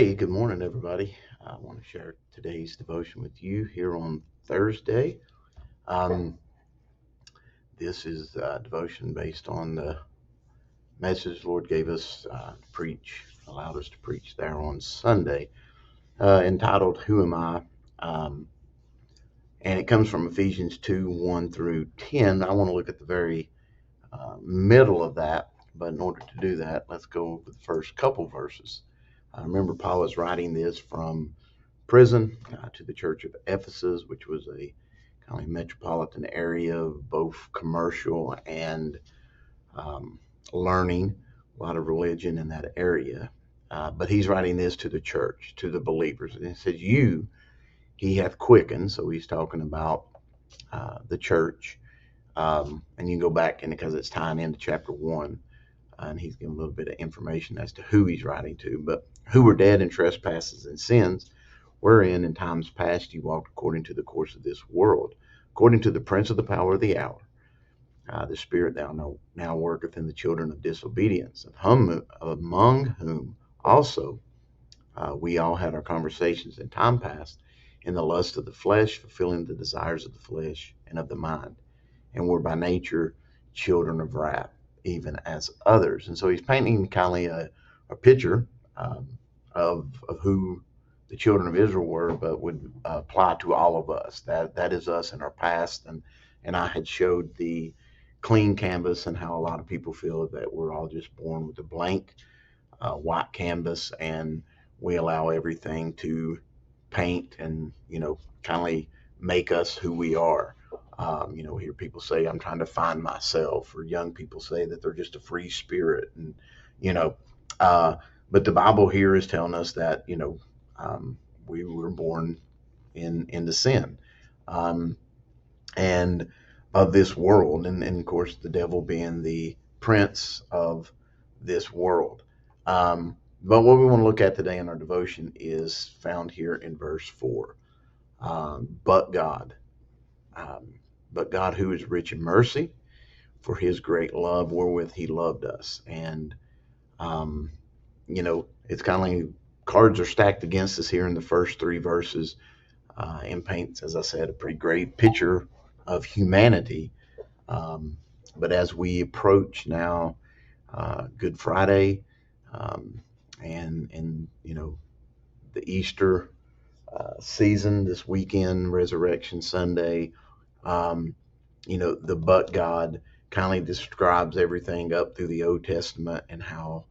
Hey, good morning, everybody. I want to share today's devotion with you here on Thursday. Um, this is devotion based on the message the Lord gave us to preach, allowed us to preach there on Sunday, entitled "Who Am I?" Um, and it comes from Ephesians 2:1 through 10. I want to look at the very middle of that, but in order to do that, let's go over the first couple verses. I remember Paul was writing this from prison to the church of Ephesus, which was a kind of metropolitan area of both commercial and um, learning, a lot of religion in that area. But he's writing this to the church, to the believers. And it says, You he hath quickened. So he's talking about the church. And you can go back and because it's tying into chapter 1, and he's giving a little bit of information as to who he's writing to. But who were dead in trespasses and sins, wherein in times past you walked according to the course of this world, according to the prince of the power of the hour, the spirit thou now worketh in the children of disobedience, among whom also we all had our conversations in time past in the lust of the flesh, fulfilling the desires of the flesh and of the mind, and were by nature children of wrath, even as others. And so he's painting kind of a picture um, of who the children of Israel were, but would apply to all of us. That is us in our past, and I had showed the clean canvas and how a lot of people feel that we're all just born with a blank white canvas, and we allow everything to paint and kind of make us who we are. Hear people say, "I'm trying to find myself," or young people say that they're just a free spirit, and you know, uh, but the Bible here is telling us that um, we were born into sin, um, and of this world, and of course the devil being the prince of this world. But what we want to look at today in our devotion is found here in verse 4. But God, um, but God, who is rich in mercy, for his great love wherewith he loved us. And, um, it's kind of like cards are stacked against us here in the first three verses, and paints, as I said, a pretty great picture of humanity. Um, but as we approach now Good Friday, um, and the Easter season this weekend, Resurrection Sunday, um, the but God kind of describes everything up through the Old Testament and how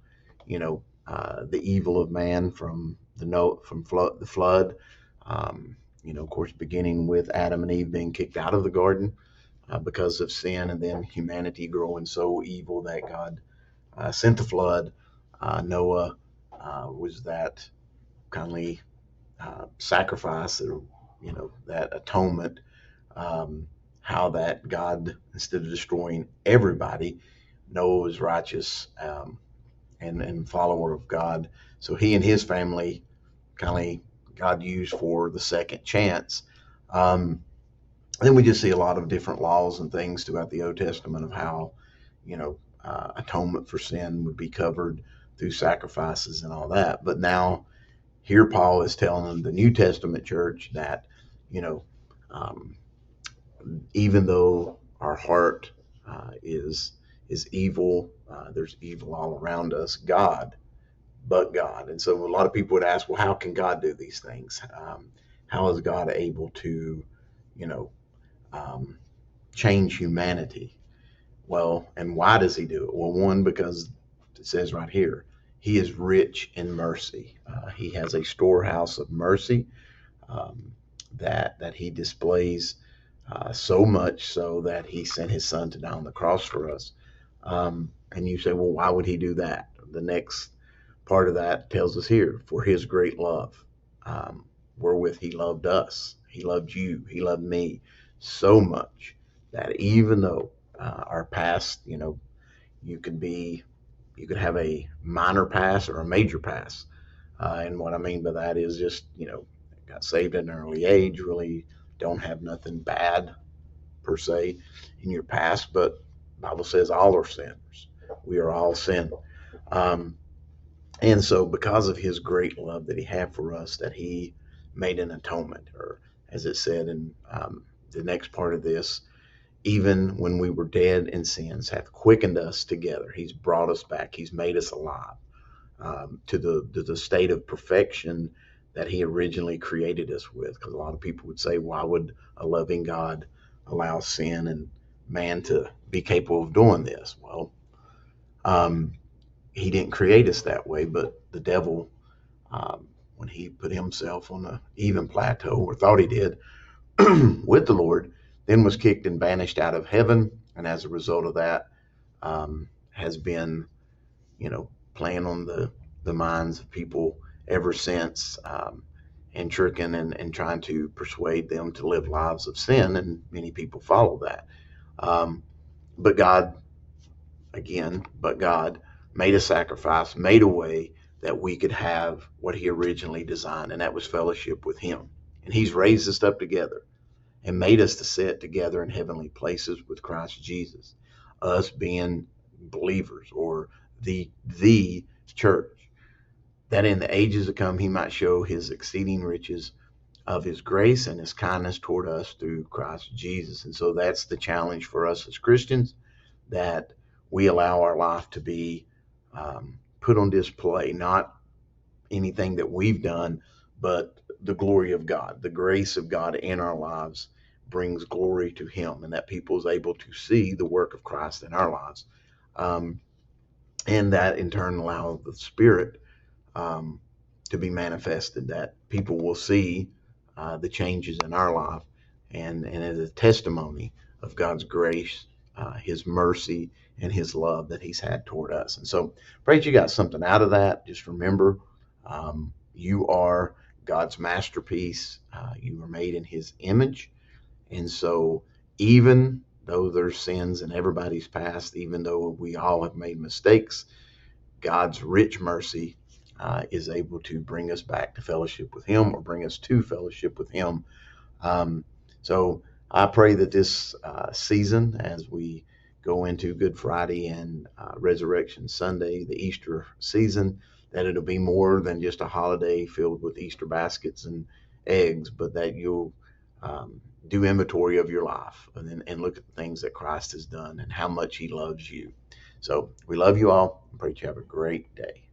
the evil of man from the flood. Of course, beginning with Adam and Eve being kicked out of the garden because of sin, and then humanity growing so evil that God sent the flood. Noah was that kindly sacrifice, or that atonement. Um, how that God, instead of destroying everybody, Noah was righteous, and follower of God. So he and his family kind of God used for the second chance. Um, then we just see a lot of different laws and things throughout the Old Testament of how, atonement for sin would be covered through sacrifices and all that. But now here Paul is telling the New Testament church that, you know, um, even though our heart is evil, there's evil all around us. But God. And so a lot of people would ask, well, how can God do these things? How is God able to, you know, um, change humanity? Well, and why does he do it? Well, one, because it says right here, he is rich in mercy. He has a storehouse of mercy um, that he displays so much so that he sent his son to die on the cross for us. And you say, well, why would he do that? The next part of that tells us here, for his great love, um, wherewith he loved us. He loved you. He loved me so much that even though our past, you could be, you could have a minor pass or a major pass. And what I mean by that is just, got saved at an early age, really don't have nothing bad per se in your past, but the Bible says all are sinners. We are all sin. Um, And so, because of his great love that he had for us, that he made an atonement, or as it said in the next part of this, even when we were dead in sins, hath quickened us together. He's brought us back. He's made us alive to the state of perfection that he originally created us with. Because a lot of people would say, why would a loving God allow sin and man to be capable of doing this? Well, um, he didn't create us that way, but the devil, when he put himself on an even plateau, or thought he did, with the Lord, then was kicked and banished out of heaven. And as a result of that, has been, playing on the minds of people ever since, and tricking and trying to persuade them to live lives of sin. And many people follow that. Um, but God, but God made a sacrifice, made a way that we could have what he originally designed, and that was fellowship with him. And he's raised us up together and made us to sit together in heavenly places with Christ Jesus, us being believers, or the church, that in the ages to come he might show his exceeding riches of his grace and his kindness toward us through Christ Jesus. And so that's the challenge for us as Christians, that we allow our life to be put on display, not anything that we've done, but the glory of God, the grace of God in our lives brings glory to him, and that people is able to see the work of Christ in our lives. Um, and that in turn allows the Spirit um, to be manifested, that people will see the changes in our life, and as a testimony of God's grace, his mercy, and his love that he's had toward us. And so pray that you got something out of that. Just remember, you are God's masterpiece. You were made in his image. And so even though there's sins in everybody's past, even though we all have made mistakes, God's rich mercy is able to bring us back to fellowship with him, or bring us to fellowship with him. Um, so I pray that this season, as we go into Good Friday and Resurrection Sunday, the Easter season, that it'll be more than just a holiday filled with Easter baskets and eggs, but that you'll do inventory of your life, and look at the things that Christ has done and how much he loves you. So we love you all. I pray that you have a great day.